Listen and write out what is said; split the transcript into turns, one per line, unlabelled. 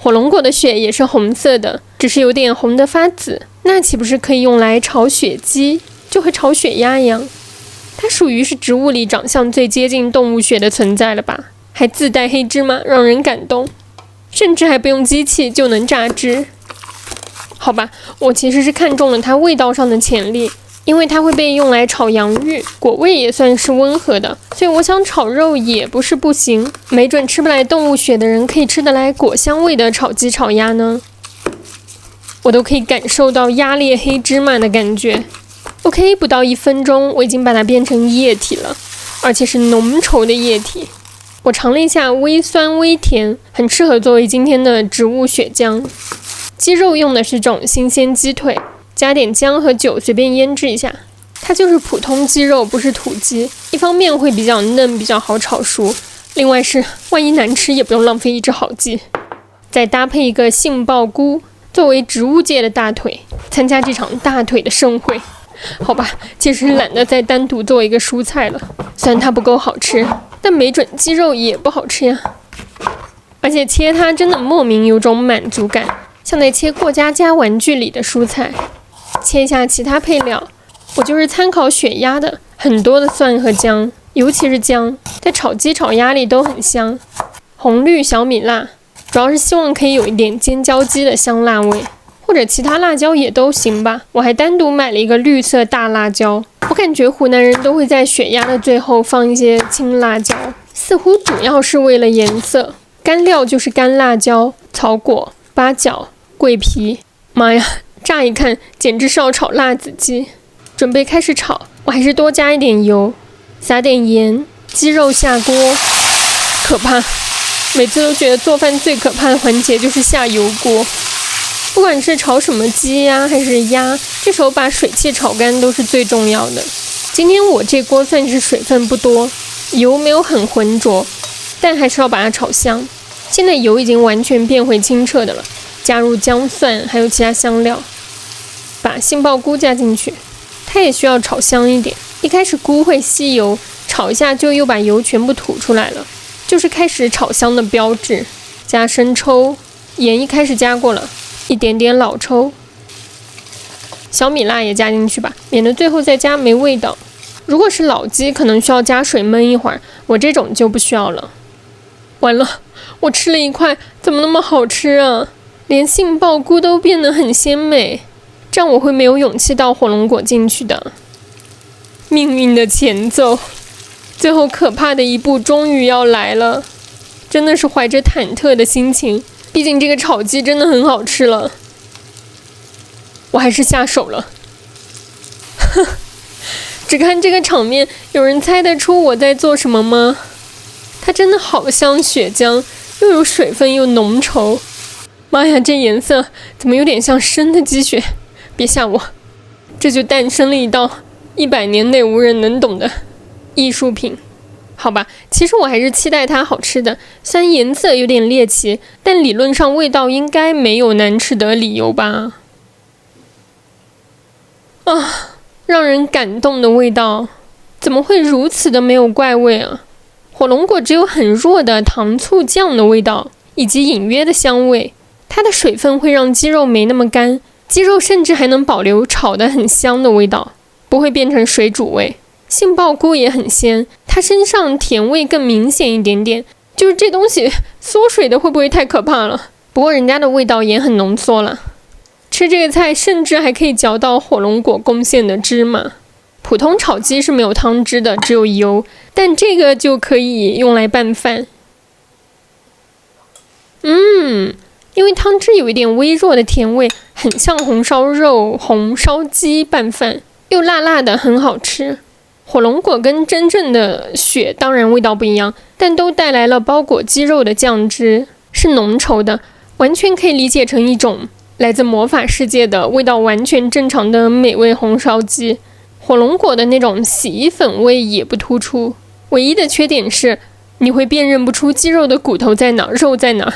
火龍果的血也是紅色的，只是有點紅得發紫，那豈不是可以用來炒血雞，就和炒血鴨一樣？它屬於是植物裡長相最接近動物血的存在了吧？還自帶黑芝麻，讓人感動，甚至還不用機器就能榨汁。好吧，我其實是看中了它味道上的潛力，因為它會被用來炒洋芋，果味也算是溫和的，所以我想炒肉也不是不行，沒準吃不來動物血的人可以吃得來果香味的炒雞炒鴨呢。我都可以感受到壓裂黑芝麻的感覺。OK， 不到1分鐘，我已經把它變成液體了，而且是濃稠的液體。我嘗了一下，微酸微甜，很適合作為今天的植物血漿。雞肉用的是這種新鮮雞腿，加點薑和酒隨便醃制一下。它就是普通雞肉，不是土雞。一方面會比較嫩，比較好炒熟；另外是萬一難吃，也不用浪費一隻好雞。再搭配一個杏鮑菇，作為植物界的大腿，參加這場大腿的盛會。好吧，其實懶得再單獨做一個蔬菜了。雖然它不夠好吃，但沒準雞肉也不好吃呀。而且切它真的莫名有種滿足感，像在切過家家玩具裡的蔬菜。切一下其他配料，我就是參考血鴨的，很多的蒜和薑，尤其是薑，在炒雞炒鴨裡都很香。紅綠小米辣，主要是希望可以有一點尖椒雞的香辣味。或者其他辣椒也都行吧，我還單獨買了一個綠色大辣椒。我感覺湖南人都會在血鴨的最後放一些青辣椒，似乎主要是為了顏色。乾料就是乾辣椒、草果、八角、桂皮。媽呀，乍一看簡直是要炒辣子雞。準備開始炒，我還是多加一點油，撒點鹽，雞肉下鍋。可怕，每次都覺得做飯最可怕的環節就是下油鍋。不管是炒什麼雞呀還是鴨，這時候把水汽炒乾都是最重要的。今天我這鍋算是水分不多，油沒有很渾濁，但還是要把它炒香。現在油已經完全變回清澈的了，加入薑蒜還有其他香料，把杏鮑菇加進去，它也需要炒香一點。一開始菇會吸油，炒一下就又把油全部吐出來了，就是開始炒香的標誌。加生抽，鹽一開始加過了。一點點老抽，小米辣也加進去吧，免得最後再加沒味道。如果是老雞，可能需要加水燜一會兒，我這種就不需要了。完了，我吃了一塊，怎麼那麼好吃啊？連杏鮑菇都變得很鮮美，這樣我會沒有勇氣倒火龍果進去的。命運的前奏，最後可怕的一步終於要來了，真的是懷着忐忑的心情。畢竟這個炒雞真的很好吃了，我還是下手了。只看這個場面，有人猜得出我在做什麼嗎？它真的好像血漿，又有水分又濃稠。媽呀，這顏色怎麼有點像生的雞血？別嚇我，這就誕生了一道100年內無人能懂的藝術品。好吧，其實我還是期待它好吃的，雖然顏色有點獵奇，但理論上味道應該沒有難吃的理由吧？啊，讓人感動的味道，怎麼會如此的沒有怪味啊？火龍果只有很弱的糖醋醬的味道，以及隱約的香味，它的水分會讓雞肉沒那麼乾，雞肉甚至還能保留炒得很香的味道，不會變成水煮味。杏鮑菇也很鮮，它身上甜味更明顯一點點，就是這東西縮水的會不會太可怕了？不過人家的味道也很濃縮了。吃這個菜甚至還可以嚼到火龍果貢獻的芝麻。普通炒雞是沒有湯汁的，只有油，但這個就可以用來拌飯。因為湯汁有一點微弱的甜味，很像紅燒肉、紅燒雞拌飯，又辣辣的，很好吃。火龍果跟真正的血當然味道不一樣，但都帶來了包裹雞肉的醬汁，是濃稠的，完全可以理解成一種來自魔法世界的味道完全正常的美味紅燒雞。火龍果的那種洗衣粉味也不突出，唯一的缺點是你會辨認不出雞肉的骨頭在哪，肉在哪。